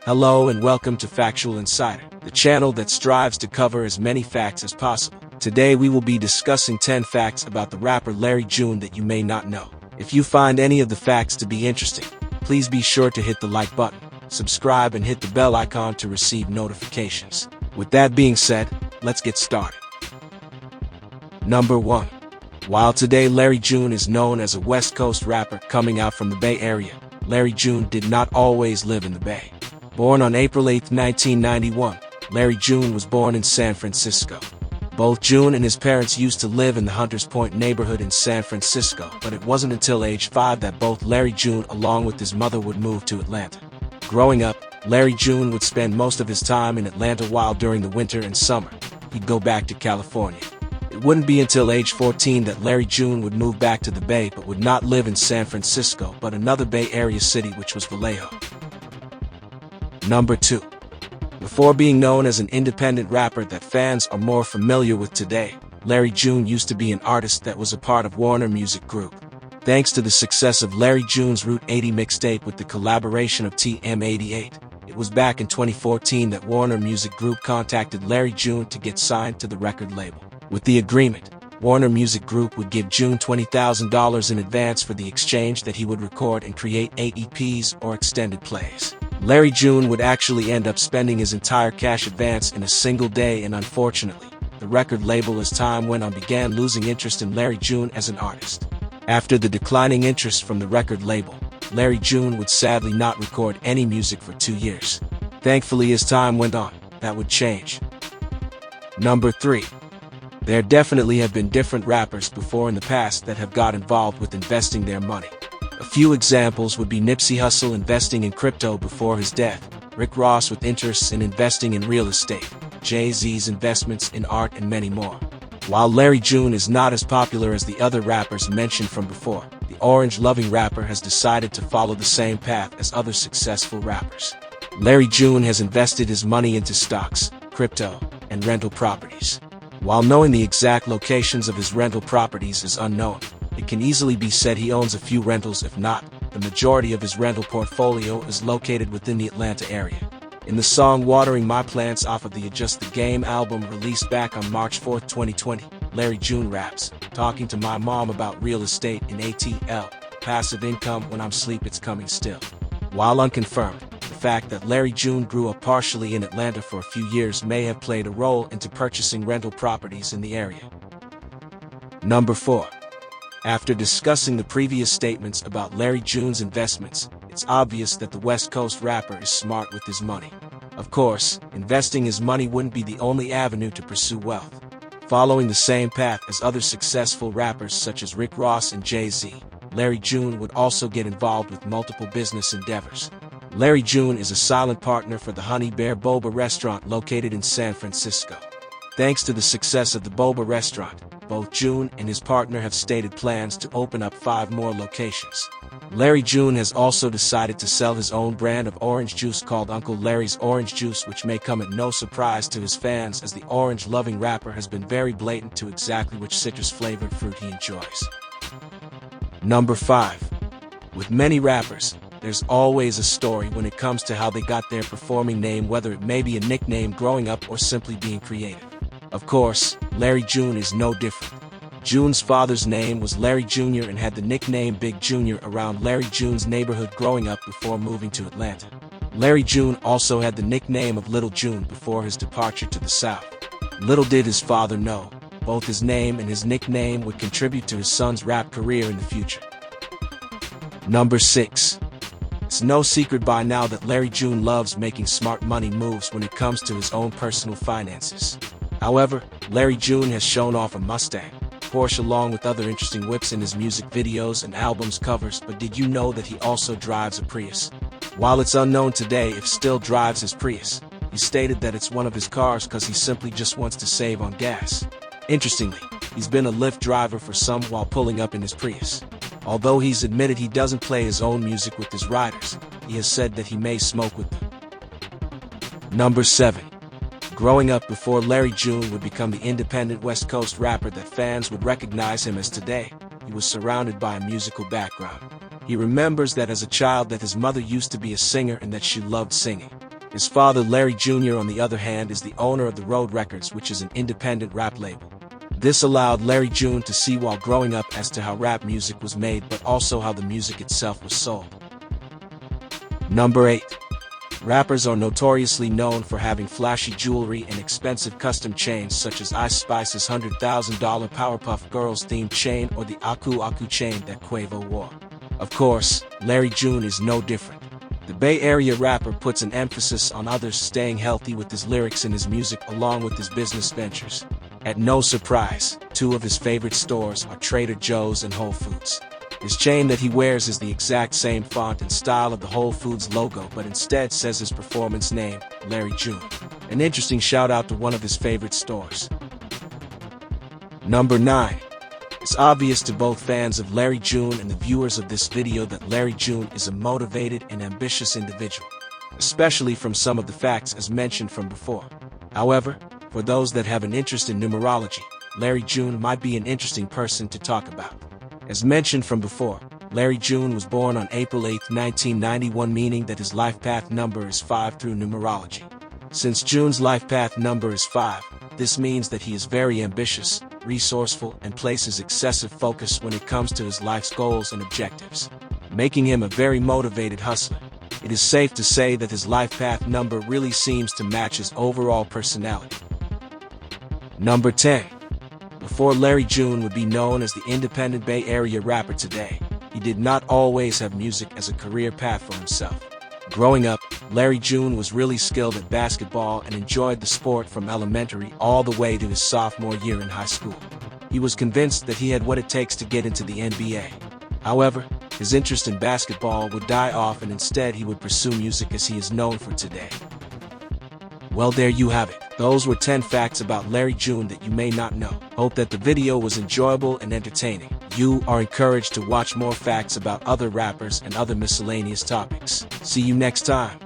Hello and welcome to Factual Insider, the channel that strives to cover as many facts as possible. Today we will be discussing 10 facts about the rapper Larry June that you may not know. If you find any of the facts to be interesting, please be sure to hit the like button, subscribe and hit the bell icon to receive notifications. With that being said, let's get started. Number 1. While today Larry June is known as a West Coast rapper coming out from the Bay Area, Larry June did not always live in the Bay. Born on April 8, 1991, Larry June was born in San Francisco. Both June and his parents used to live in the Hunters Point neighborhood in San Francisco, but it wasn't until age 5 that both Larry June along with his mother would move to Atlanta. Growing up, Larry June would spend most of his time in Atlanta while during the winter and summer, he'd go back to California. It wouldn't be until age 14 that Larry June would move back to the Bay but would not live in San Francisco but another Bay Area city, which was Vallejo. Number 2. Before being known as an independent rapper that fans are more familiar with today, Larry June used to be an artist that was a part of Warner Music Group. Thanks to the success of Larry June's Route 80 mixtape with the collaboration of TM88, it was back in 2014 that Warner Music Group contacted Larry June to get signed to the record label. With the agreement, Warner Music Group would give June $20,000 in advance for the exchange that he would record and create 8 EPs or extended plays. Larry June would actually end up spending his entire cash advance in a single day, and unfortunately, the record label as time went on began losing interest in Larry June as an artist. After the declining interest from the record label, Larry June would sadly not record any music for 2 years. Thankfully, as time went on, that would change. Number 3. There definitely have been different rappers before in the past that have got involved with investing their money. A few examples would be Nipsey Hussle investing in crypto before his death, Rick Ross with interests in investing in real estate, Jay-Z's investments in art, and many more. While Larry June is not as popular as the other rappers mentioned from before, the orange-loving rapper has decided to follow the same path as other successful rappers. Larry June has invested his money into stocks, crypto, and rental properties. While knowing the exact locations of his rental properties is unknown, it can easily be said he owns a few rentals. If not, the majority of his rental portfolio is located within the Atlanta area. In the song Watering My Plants off of the Adjust the Game album released back on March 4, 2020, Larry June raps, "Talking to my mom about real estate in ATL, passive income when I'm asleep, it's coming still." While unconfirmed, the fact that Larry June grew up partially in Atlanta for a few years may have played a role into purchasing rental properties in the area. Number 4. After discussing the previous statements about Larry June's investments, it's obvious that the West Coast rapper is smart with his money. Of course, investing his money wouldn't be the only avenue to pursue wealth. Following the same path as other successful rappers such as Rick Ross and Jay-Z, Larry June would also get involved with multiple business endeavors. Larry June is a silent partner for the Honey Bear Boba restaurant located in San Francisco. Thanks to the success of the Boba restaurant, both June and his partner have stated plans to open up 5 more locations. Larry June has also decided to sell his own brand of orange juice called Uncle Larry's Orange Juice, which may come at no surprise to his fans, as the orange-loving rapper has been very blatant to exactly which citrus-flavored fruit he enjoys. Number 5. With many rappers, there's always a story when it comes to how they got their performing name, whether it may be a nickname growing up or simply being creative. Of course, Larry June is no different. June's father's name was Larry Jr. and had the nickname Big Jr. around Larry June's neighborhood growing up before moving to Atlanta. Larry June also had the nickname of Little June before his departure to the South. Little did his father know, both his name and his nickname would contribute to his son's rap career in the future. Number 6. It's no secret by now that Larry June loves making smart money moves when it comes to his own personal finances. However, Larry June has shown off a Mustang, Porsche along with other interesting whips in his music videos and albums covers, but did you know that he also drives a Prius? While it's unknown today if still drives his Prius, he stated that it's one of his cars because he simply just wants to save on gas. Interestingly, he's been a Lyft driver for some while pulling up in his Prius. Although he's admitted he doesn't play his own music with his riders, he has said that he may smoke with them. Number 7. Growing up before Larry June would become the independent West Coast rapper that fans would recognize him as today, he was surrounded by a musical background. He remembers that as a child that his mother used to be a singer and that she loved singing. His father, Larry Jr., on the other hand, is the owner of the Road Records, which is an independent rap label. This allowed Larry June to see while growing up as to how rap music was made, but also how the music itself was sold. Number 8. Rappers are notoriously known for having flashy jewelry and expensive custom chains such as Ice Spice's $100,000 Powerpuff Girls themed chain or the Aku Aku chain that Quavo wore. Of course, Larry June is no different. The Bay Area rapper puts an emphasis on others staying healthy with his lyrics and his music along with his business ventures. At no surprise, two of his favorite stores are Trader Joe's and Whole Foods. His chain that he wears is the exact same font and style of the Whole Foods logo, but instead says his performance name, Larry June. An interesting shout out to one of his favorite stores. Number 9. It's obvious to both fans of Larry June and the viewers of this video that Larry June is a motivated and ambitious individual, especially from some of the facts as mentioned from before. However, for those that have an interest in numerology, Larry June might be an interesting person to talk about. As mentioned from before, Larry June was born on April 8, 1991, meaning that his life path number is 5 through numerology. Since June's life path number is 5, this means that he is very ambitious, resourceful, and places excessive focus when it comes to his life's goals and objectives, making him a very motivated hustler. It is safe to say that his life path number really seems to match his overall personality. Number 10. Before Larry June would be known as the independent Bay Area rapper today, he did not always have music as a career path for himself. Growing up, Larry June was really skilled at basketball and enjoyed the sport from elementary all the way to his sophomore year in high school. He was convinced that he had what it takes to get into the NBA. However, his interest in basketball would die off and instead he would pursue music as he is known for today. Well, there you have it. Those were 10 facts about Larry June that you may not know. Hope that the video was enjoyable and entertaining. You are encouraged to watch more facts about other rappers and other miscellaneous topics. See you next time.